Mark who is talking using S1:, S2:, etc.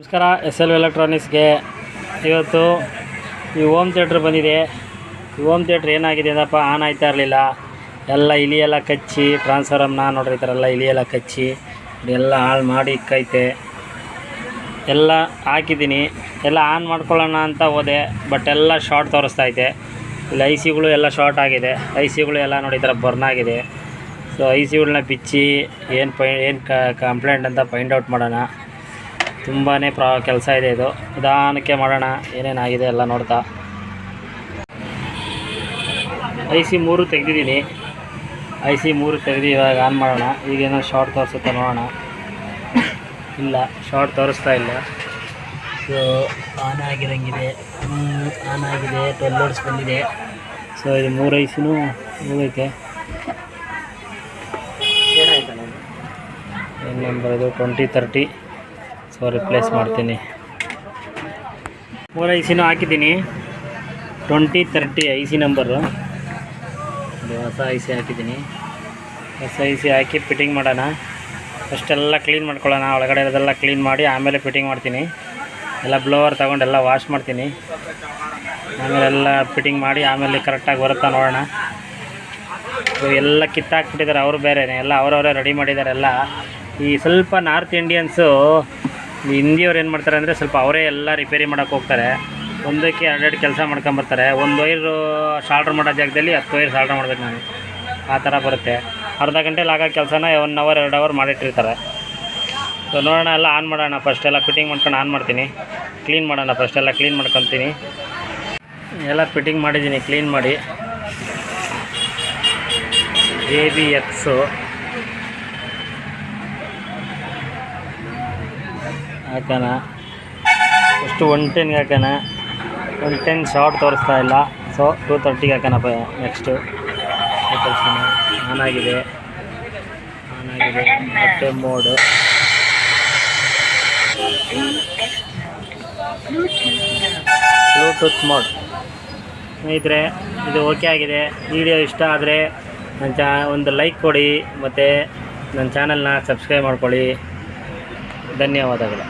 S1: ನಮಸ್ಕಾರ, SL ಎಲೆಕ್ಟ್ರಾನಿಕ್ಸ್ಗೆ. ಇವತ್ತು ಈ ಹೋಮ್ ಥಿಯೇಟ್ರ್ ಬಂದಿದೆ. ಈ ಹೋಮ್ ಥಿಯೇಟ್ರ್ ಏನಾಗಿದೆ ಅಂದಪ್ಪ, ಆನ್ ಆಯ್ತಾ ಇರಲಿಲ್ಲ. ಎಲ್ಲ ಇಲಿಯೆಲ್ಲ ಕಚ್ಚಿ ಟ್ರಾನ್ಸ್ಫಾರಮ್ನ ನೋಡ್ರಿ, ಈ ಥರ ಎಲ್ಲ ಇಲಿಯೆಲ್ಲ ಕಚ್ಚಿ ಎಲ್ಲ ಹಾಳು ಮಾಡಿ ಇಕ್ಕೈತೆ. ಎಲ್ಲ ಹಾಕಿದ್ದೀನಿ, ಎಲ್ಲ ಆನ್ ಮಾಡ್ಕೊಳ್ಳೋಣ ಅಂತ ಹೋದೆ, ಬಟ್ ಎಲ್ಲ ಶಾರ್ಟ್ ತೋರಿಸ್ತೈತೆ. ಇಲ್ಲಿ ICಗಳು ಎಲ್ಲ ಶಾರ್ಟ್ ಆಗಿದೆ. ICಗಳು ಎಲ್ಲ ನೋಡಿ ಈ ಥರ ಬರ್ನ್ ಆಗಿದೆ. ಸೊ ICಗಳನ್ನ ಬಿಚ್ಚಿ ಏನು ಕಂಪ್ಲೇಂಟ್ ಅಂತ ಫೈಂಡ್ ಔಟ್ ಮಾಡೋಣ. ತುಂಬಾ ಕೆಲಸ ಇದೆ ಇದು. ನಿಧಾನಕ್ಕೆ ಮಾಡೋಣ, ಏನೇನಾಗಿದೆ ಎಲ್ಲ ನೋಡ್ತಾ. IC 3 ತೆಗೆದಿದ್ದೀನಿ. IC 3 ತೆಗೆದು ಇವಾಗ ಆನ್ ಮಾಡೋಣ. ಈಗೇನೋ ಶಾರ್ಟ್ ತೋರಿಸುತ್ತೆ, ನೋಡೋಣ. ಇಲ್ಲ, ಶಾರ್ಟ್ ತೋರಿಸ್ತಾ ಇಲ್ಲ. ಸೊ ಆನ್ ಆಗಿರಂಗಿದೆ, ಆನ್ ಆಗಿದೆ. 12 ವೋಲ್ಟ್ಸ್ ಬಂದಿದೆ. ಸೊ ಇದು 3 ICನೂ ಹೋಗೈತೆ. ಏನಾಯ್ತು ಏನು ನಂಬರ್ ಇದು? 2030. ಸೊ ರಿಪ್ಲೇಸ್ ಮಾಡ್ತೀನಿ. 3 ICನೂ ಹಾಕಿದ್ದೀನಿ. 2030 IC ನಂಬರು. ಹೊಸ IC ಹಾಕಿದ್ದೀನಿ. ಹೊಸ IC ಹಾಕಿ ಫಿಟ್ಟಿಂಗ್ ಮಾಡೋಣ. ಫಸ್ಟೆಲ್ಲ ಕ್ಲೀನ್ ಮಾಡ್ಕೊಳ್ಳೋಣ. ಒಳಗಡೆ ಇರೋದೆಲ್ಲ ಕ್ಲೀನ್ ಮಾಡಿ ಆಮೇಲೆ ಫಿಟ್ಟಿಂಗ್ ಮಾಡ್ತೀನಿ. ಎಲ್ಲ ಬ್ಲೋವರ್ ತೊಗೊಂಡು ಎಲ್ಲ ವಾಶ್ ಮಾಡ್ತೀನಿ. ಆಮೇಲೆ ಎಲ್ಲ ಫಿಟ್ಟಿಂಗ್ ಮಾಡಿ ಆಮೇಲೆ ಕರೆಕ್ಟಾಗಿ ಬರುತ್ತಾ ನೋಡೋಣ. ಎಲ್ಲ ಕಿತ್ತಾಕ್ಬಿಟ್ಟಿದ್ದಾರೆ ಅವರು, ಬೇರೆಯೇ ಎಲ್ಲ ಅವರವರೇ ರೆಡಿ ಮಾಡಿದ್ದಾರೆ ಎಲ್ಲ. ಈ ಸ್ವಲ್ಪ ನಾರ್ತ್ ಇಂಡಿಯನ್ಸು, ಈ ಹಿಂದಿಯವ್ರು ಏನು ಮಾಡ್ತಾರೆ ಅಂದರೆ, ಸ್ವಲ್ಪ ಅವರೇ ಎಲ್ಲ ರಿಪೇರಿ ಮಾಡೋಕ್ಕೆ ಹೋಗ್ತಾರೆ. ಒಂದಕ್ಕೆ 2 ಕೆಲಸ ಮಾಡ್ಕೊಂಬರ್ತಾರೆ. ಒಂದು ವೈರು ಶಾಲ್ಡ್ರ್ ಮಾಡೋ ಜಾಗದಲ್ಲಿ 10 ವೈರ್ ಶಾಲ್ಡ್ರ್ ಮಾಡ್ಬೇಕು ನಾನು. ಆ ಥರ ಬರುತ್ತೆ. ಅರ್ಧ ಗಂಟೆಲಿ ಆಗೋ ಕೆಲಸನ 1 ಅವರ್ 2 ಅವರ್ ಮಾಡಿಟ್ಟಿರ್ತಾರೆ. ಸೊ ನೋಡೋಣ, ಎಲ್ಲ ಆನ್ ಮಾಡೋಣ. ಫಸ್ಟೆಲ್ಲ ಫಿಟ್ಟಿಂಗ್ ಮಾಡ್ಕೊಂಡು ಆನ್ ಮಾಡ್ತೀನಿ. ಕ್ಲೀನ್ ಮಾಡೋಣ. ಫಸ್ಟೆಲ್ಲ ಕ್ಲೀನ್ ಮಾಡ್ಕೊತೀನಿ. ಎಲ್ಲ ಫಿಟ್ಟಿಂಗ್ ಮಾಡಿದ್ದೀನಿ, ಕ್ಲೀನ್ ಮಾಡಿ. ABX ಹಾಕೋಣ. ಫಸ್ಟು 110ಗೆ ಹಾಕೋಣ. 110 ಶಾರ್ಟ್ ತೋರಿಸ್ತಾ ಇಲ್ಲ. ಸೊ 230ಗೆ ಹಾಕೋಣಪ್ಪ. ನೆಕ್ಸ್ಟು ಆನ್ ಆಗಿದೆ, ಆನ್ ಆಗಿದೆ. ಮತ್ತೆ ಮೋಡು ಬ್ಲೂಟೂತ್ ಮೋಡ್. ಸ್ನೇಹಿತರೆ, ಇದು ಓಕೆ ಆಗಿದೆ. ವಿಡಿಯೋ ಇಷ್ಟ ಆದರೆ ಒಂದು ಲೈಕ್ ಕೊಡಿ, ಮತ್ತು ನನ್ನ ಚಾನಲ್ನ ಸಬ್ಸ್ಕ್ರೈಬ್ ಮಾಡ್ಕೊಳ್ಳಿ. ಧನ್ಯವಾದಗಳು.